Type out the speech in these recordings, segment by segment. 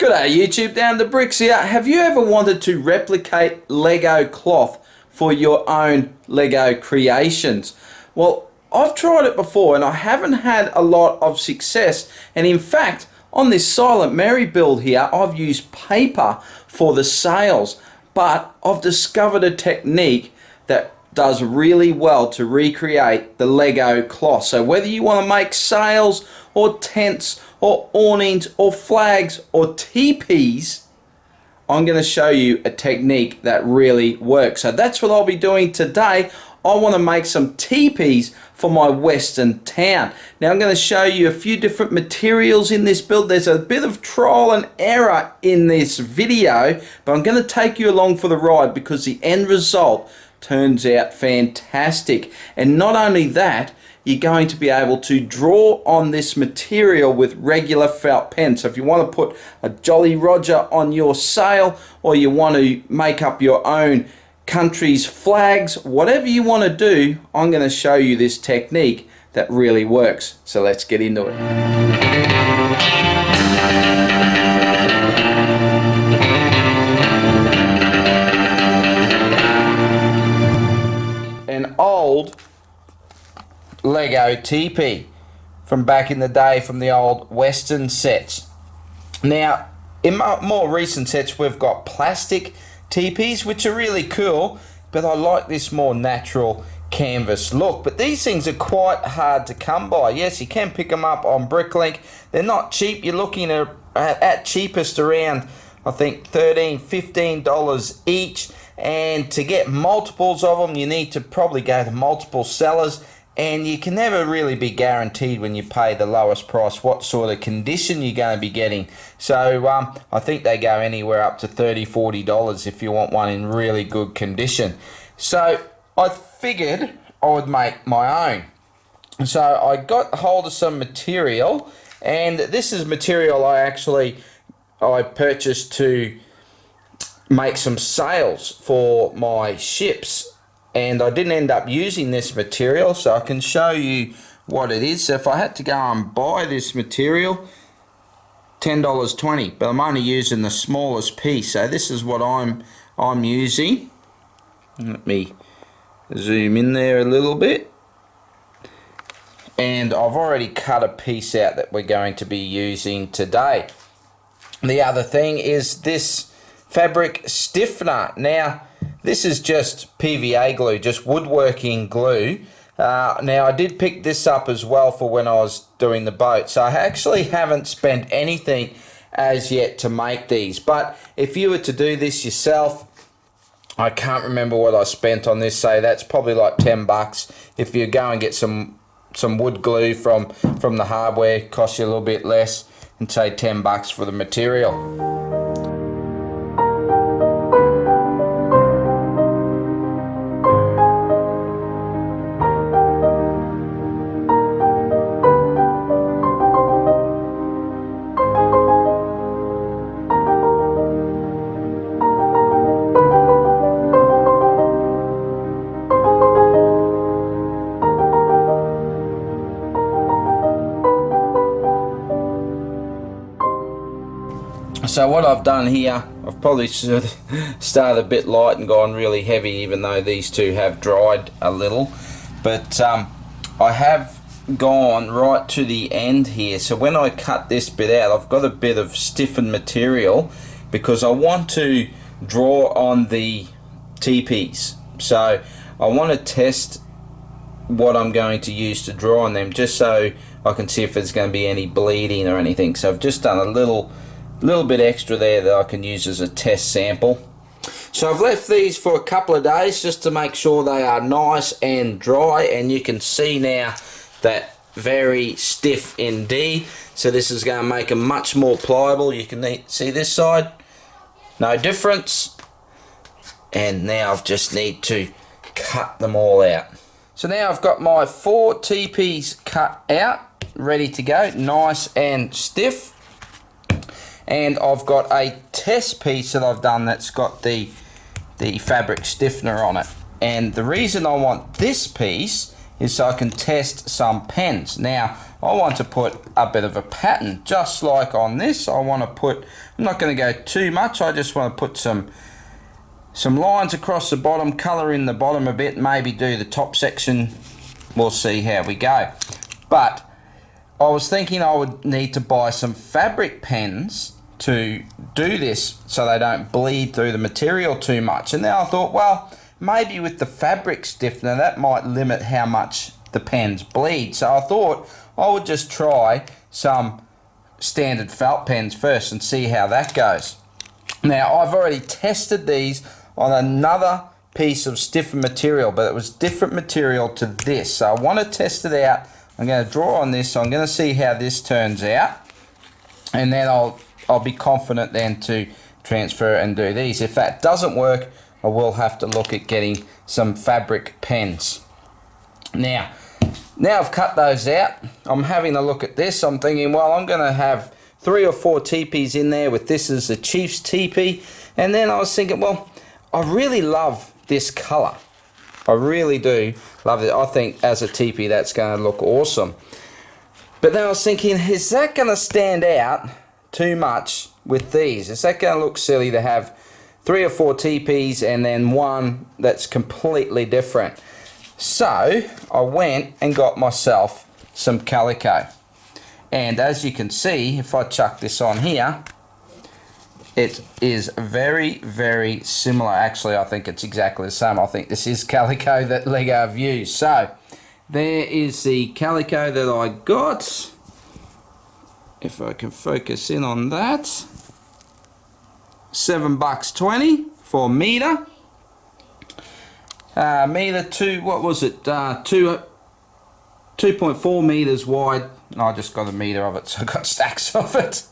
G'day YouTube, down the bricks here. Have you ever wanted to replicate Lego cloth for your own Lego creations? Well, I've tried it before and I haven't had a lot of success, and in fact on this Silent Mary build here I've used paper for the sails, but I've discovered a technique that does really well to recreate the Lego cloth. So whether you want to make sails or tents or awnings or flags or teepees, I'm going to show you a technique that really works. So that's what I'll be doing today. I want to make some teepees for my western town. Now I'm going to show you a few different materials in this build. There's a bit of trial and error in this video, but I'm going to take you along for the ride because the end result turns out fantastic. And not only that, you're going to be able to draw on this material with regular felt pen. So if you want to put a Jolly Roger on your sail, or you want to make up your own country's flags, whatever you want to do, I'm going to show you this technique that really works. So let's get into it. An old Lego teepee from back in the day, from the old Western sets. Now in more recent sets we've got plastic teepees, which are really cool, but I like this more natural canvas look. But these things are quite hard to come by. Yes, you can pick them up on Bricklink. They're not cheap. You're looking at cheapest around, I think, $13–15 each. And to get multiples of them, you need to probably go to multiple sellers, and you can never really be guaranteed when you pay the lowest price what sort of condition you're going to be getting. So I think they go anywhere up to $30–40 if you want one in really good condition. So I figured I would make my own. So I got hold of some material, and this is material I purchased to make some sails for my ships, and I didn't end up using this material, so I can show you what it is. So if I had to go and buy this material, $10.20, but I'm only using the smallest piece. So this is what I'm using. Let me zoom in there a little bit, and I've already cut a piece out that we're going to be using today. The other thing is this fabric stiffener. Now this is just PVA glue, just woodworking glue. Now I did pick this up as well for when I was doing the boat, so I actually haven't spent anything as yet to make these. But if you were to do this yourself, I can't remember what I spent on this, so that's probably like $10. If you go and get some wood glue from the hardware, costs you a little bit less, and say $10 for the material. So what I've done here, I've probably started a bit light and gone really heavy, even though these two have dried a little. But I have gone right to the end here. So when I cut this bit out, I've got a bit of stiffened material because I want to draw on the teepees. So I want to test what I'm going to use to draw on them, just so I can see if there's going to be any bleeding or anything. So I've just done a little bit extra there that I can use as a test sample. So I've left these for a couple of days just to make sure they are nice and dry, and you can see now that very stiff indeed. So this is going to make them much more pliable. You can see this side, no difference. And now I just need to cut them all out. So now I've got my 4 teepees cut out, ready to go, nice and stiff. And I've got a test piece that I've done that's got the fabric stiffener on it. And the reason I want this piece is so I can test some pens. Now, I want to put a bit of a pattern, just like on this. I want to put, I'm not going to go too much, I just want to put some lines across the bottom, colour in the bottom a bit, maybe do the top section. We'll see how we go. But I was thinking I would need to buy some fabric pens to do this so they don't bleed through the material too much. And then I thought, well, maybe with the fabric stiffener that might limit how much the pens bleed. So I thought I would just try some standard felt pens first and see how that goes. Now I've already tested these on another piece of stiffer material, but it was different material to this. So I want to test it out. I'm going to draw on this, so I'm going to see how this turns out, and then I'll be confident then to transfer and do these. If that doesn't work, I will have to look at getting some fabric pens. Now I've cut those out, I'm having a look at this. I'm thinking, well, I'm going to have 3 or 4 teepees in there with this as the Chief's teepee. And then I was thinking, well, I really love this colour. I really do love it. I think as a teepee that's going to look awesome. But then I was thinking, is that going to stand out too much with these? Is that going to look silly to have 3 or 4 teepees and then one that's completely different? So I went and got myself some calico, and as you can see, if I chuck this on here, it is very, very similar. Actually, I think it's exactly the same. I think this is calico that Lego have used. So there is the calico that I got. If I can focus in on that, $7.20 for a meter. Meter two, what was it? 2.4 meters wide. I just got a meter of it, so I got stacks of it.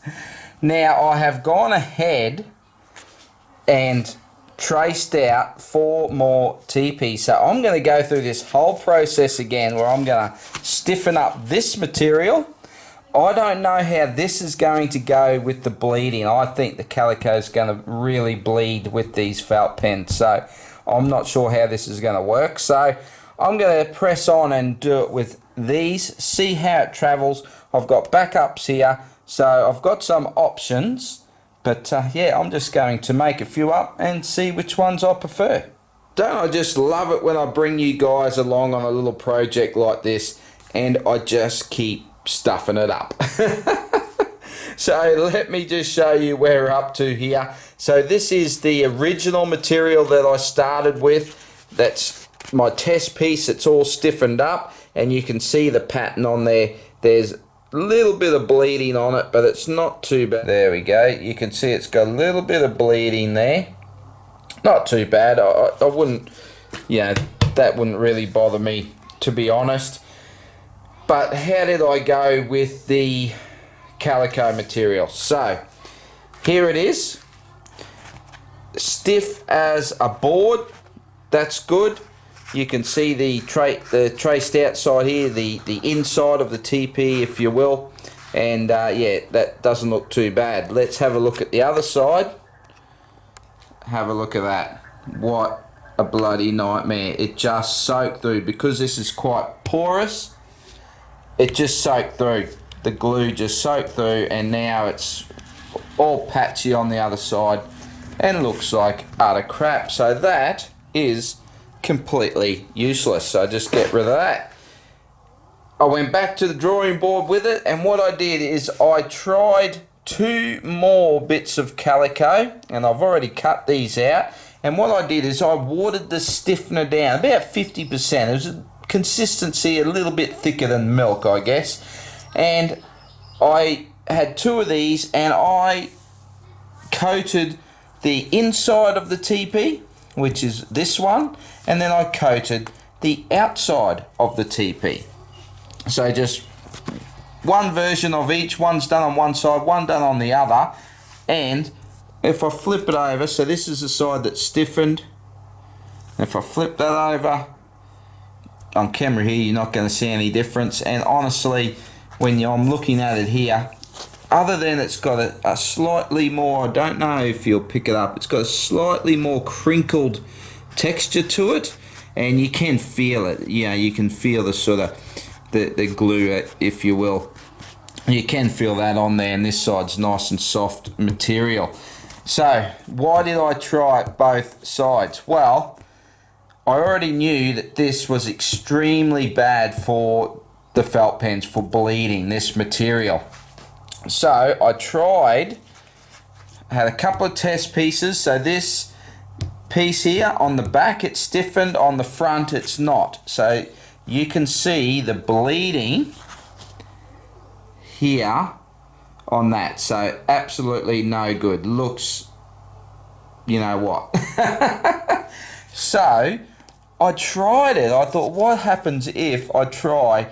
Now I have gone ahead and traced out 4 more teepees. So I'm going to go through this whole process again, where I'm going to stiffen up this material. I don't know how this is going to go with the bleeding. I think the calico is going to really bleed with these felt pens. So I'm not sure how this is going to work. So I'm going to press on and do it with these, see how it travels. I've got backups here, so I've got some options. But yeah, I'm just going to make a few up and see which ones I prefer. Don't I just love it when I bring you guys along on a little project like this and I just keep stuffing it up. So let me just show you where we're up to here. So this is the original material that I started with. That's my test piece. It's all stiffened up and you can see the pattern on there. There's a little bit of bleeding on it, but it's not too bad. There we go. You can see it's got a little bit of bleeding there. Not too bad. I wouldn't, you know, that wouldn't really bother me, to be honest. But how did I go with the calico material? So here it is, stiff as a board. That's good. You can see the traced outside here, the inside of the teepee, if you will, and yeah, that doesn't look too bad. Let's have a look at the other side. Have a look at that. What a bloody nightmare. It just soaked through. Because this is quite porous, it just soaked through. The glue just soaked through, and now it's all patchy on the other side and looks like utter crap. So that is completely useless. So just get rid of that. I went back to the drawing board with it, and what I did is I tried 2 more bits of calico, and I've already cut these out. And what I did is I watered the stiffener down about 50%. It was a consistency a little bit thicker than milk, I guess. And I had 2 of these, and I coated the inside of the teepee, which is this one, and then I coated the outside of the teepee. So just one version of each. One's done on one side, one done on the other. And if I flip it over, so this is the side that's stiffened. If I flip that over on camera here, you're not going to see any difference. And honestly, when I'm looking at it here, other than it's got a slightly more, I don't know if you'll pick it up, it's got a slightly more crinkled texture to it, and you can feel it. You know, you can feel the sort of the glue, if you will. You can feel that on there, and this side's nice and soft material. So why did I try both sides? Well, I already knew that this was extremely bad for the felt pens, for bleeding, this material. So I tried, had a couple of test pieces. So this piece here on the back, it's stiffened, on the front it's not. So you can see the bleeding here on that. So absolutely no good. Looks, you know what. So I tried it. I thought, what happens if I try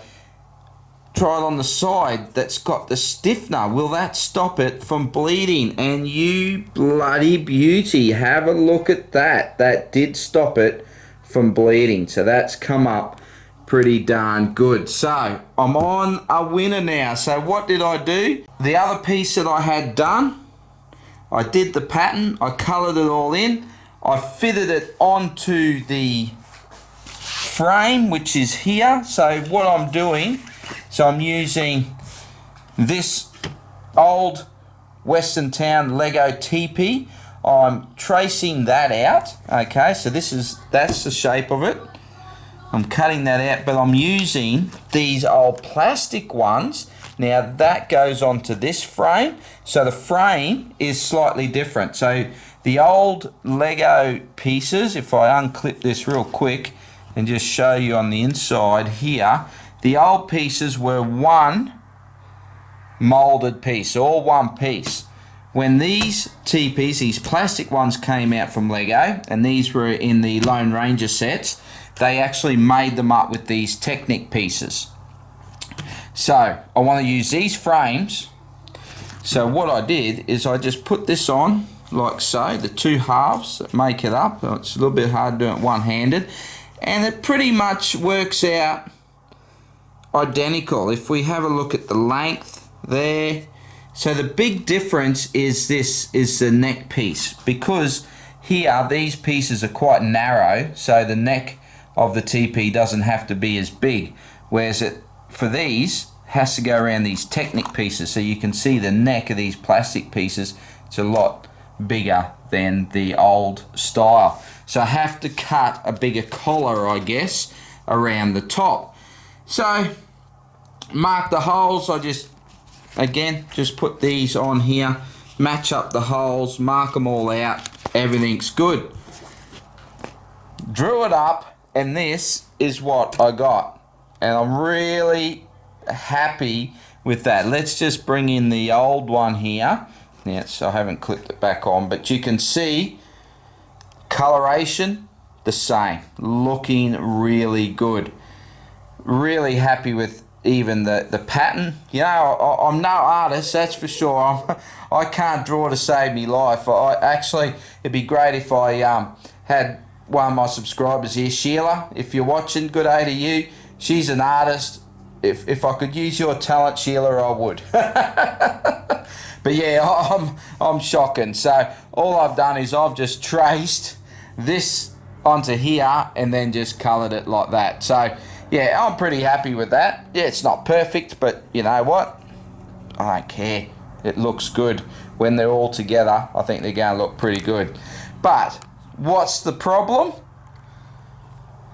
it on the side that's got the stiffener? Will that stop it from bleeding? And you bloody beauty, have a look at that. That did stop it from bleeding. So that's come up pretty darn good. So I'm on a winner now. So what did I do? The other piece that I had done, I did the pattern, I coloured it all in, I fitted it onto the frame, which is here. So what I'm doing, so I'm using this old Western Town Lego teepee. I'm tracing that out. Okay, so that's the shape of it. I'm cutting that out, but I'm using these old plastic ones. Now that goes onto this frame, so the frame is slightly different. So the old Lego pieces, if I unclip this real quick and just show you on the inside here, the old pieces were one molded piece, all one piece. When these teepees, these plastic ones, came out from Lego, and these were in the Lone Ranger sets, they actually made them up with these Technic pieces. So I want to use these frames. So what I did is I just put this on like so, the two halves that make it up. It's a little bit hard doing it one-handed, and it pretty much works out identical. If we have a look at the length there, so the big difference is this is the neck piece, because here these pieces are quite narrow, so the neck of the teepee doesn't have to be as big, whereas it for these has to go around these Technic pieces. So you can see the neck of these plastic pieces, it's a lot bigger than the old style. So I have to cut a bigger collar, I guess, around the top. So mark the holes. I just put these on here, match up the holes, mark them all out, everything's good. Drew it up, and this is what I got, and I'm really happy with that. Let's just bring in the old one here. Yes, I haven't clipped it back on, but you can see coloration the same, looking really good. Really happy with even the pattern. You know, I'm no artist, that's for sure. I can't draw to save me life. Actually, it'd be great if I had one of my subscribers here, Sheila. If you're watching, good day to you. She's an artist. If I could use your talent, Sheila, I would. But yeah, I'm shocking. So all I've done is I've just traced this onto here and then just coloured it like that. So yeah, I'm pretty happy with that. Yeah, it's not perfect, but you know what? I don't care. It looks good. When they're all together, I think they're going to look pretty good. But what's the problem?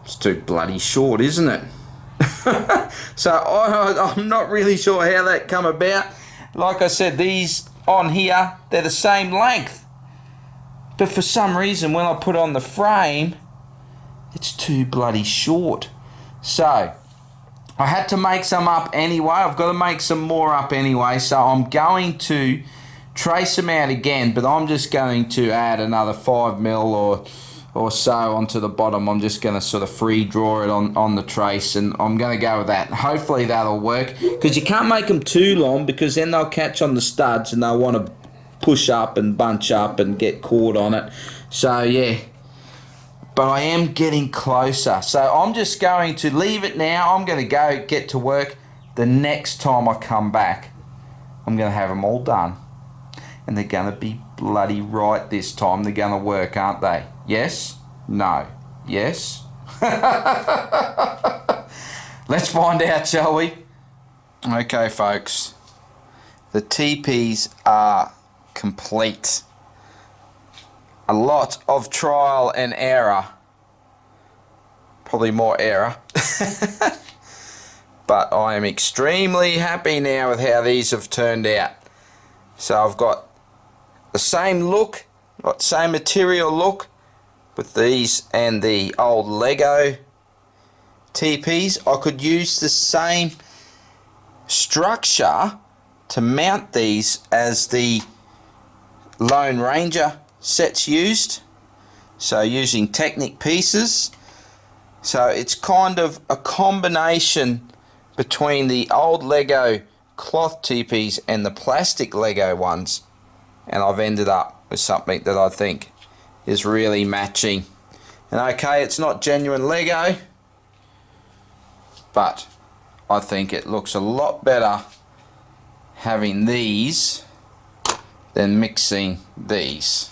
It's too bloody short, isn't it? So I'm not really sure how that come about. Like I said, these on here, they're the same length. But for some reason, when I put on the frame, it's too bloody short. So I had to make some up anyway. I've got to make some more up anyway. So I'm going to trace them out again, but I'm just going to add another 5mm or so onto the bottom. I'm just going to sort of free draw it on the trace, and I'm going to go with that. Hopefully that'll work, because you can't make them too long, because then they'll catch on the studs and they'll want to push up and bunch up and get caught on it. So yeah, but I am getting closer. So I'm just going to leave it now. I'm going to go get to work. The next time I come back, I'm going to have them all done, and they're going to be bloody right this time. They're going to work, aren't they? Yes? No? Yes? Let's find out, shall we? Okay, folks. The teepees are complete. A lot of trial and error. Probably more error. But I am extremely happy now with how these have turned out. So I've got the same look, got same material look with these and the old Lego teepees. I could use the same structure to mount these as the Lone Ranger sets used, so using Technic pieces. So it's kind of a combination between the old Lego cloth teepees and the plastic Lego ones, and I've ended up with something that I think is really matching. And okay, it's not genuine Lego, but I think it looks a lot better having these than mixing these.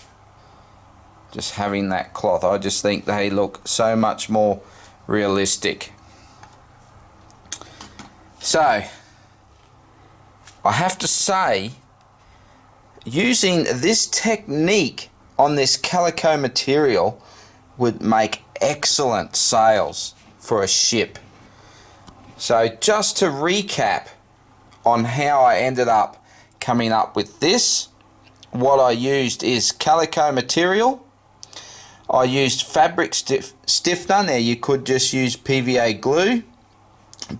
Just having that cloth, I just think they look so much more realistic. So I have to say, using this technique on this calico material would make excellent sails for a ship. So just to recap on how I ended up coming up with this, what I used is calico material. I used fabric stiffener. Now you could just use PVA glue,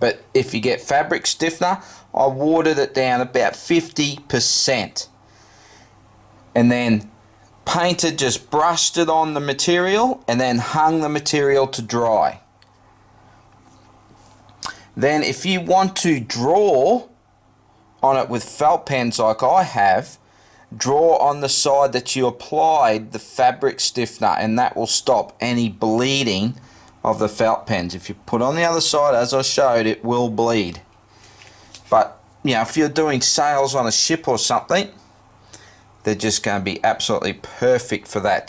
but if you get fabric stiffener, I watered it down about 50%, and then painted, just brushed it on the material and then hung the material to dry. Then if you want to draw on it with felt pens like I have, draw on the side that you applied the fabric stiffener, and that will stop any bleeding of the felt pens. If you put on the other side, as I showed, it will bleed. But you know, if you're doing sails on a ship or something, they're just going to be absolutely perfect for that.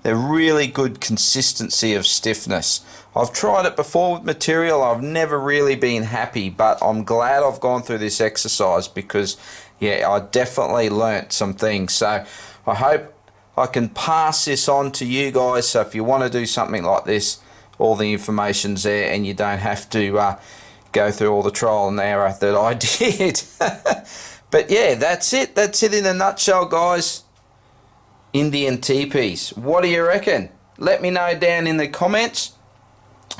They're really good consistency of stiffness. I've tried it before with material. I've never really been happy, but I'm glad I've gone through this exercise because, yeah, I definitely learnt some things. So I hope I can pass this on to you guys. So if you want to do something like this, all the information's there, and you don't have to go through all the trial and error that I did. But yeah, that's it. That's it in a nutshell, guys. Indian teepees. What do you reckon? Let me know down in the comments.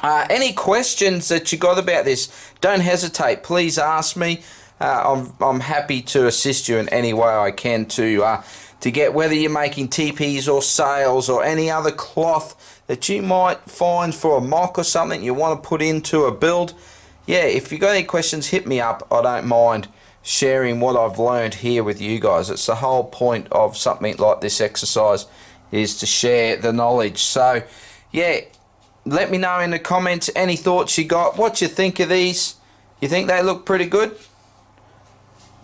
Any questions that you got about this, don't hesitate. Please ask me. I'm happy to assist you in any way I can to get, whether you're making teepees or sails or any other cloth that you might find for a mock or something you want to put into a build. Yeah, if you got any questions, hit me up. I don't mind sharing what I've learned here with you guys. It's the whole point of something like this exercise, is to share the knowledge. So yeah, let me know in the comments any thoughts you got, what you think of these. You think they look pretty good?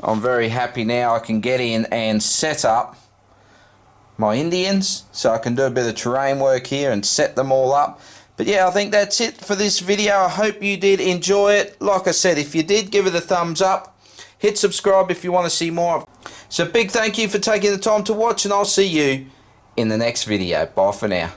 I'm very happy now I can get in and set up my Indians, so I can do a bit of terrain work here and set them all up. But yeah, I think that's it for this video. I hope you did enjoy it. Like I said, if you did, give it a thumbs up. Hit subscribe if you want to see more. So big thank you for taking the time to watch, and I'll see you in the next video. Bye for now.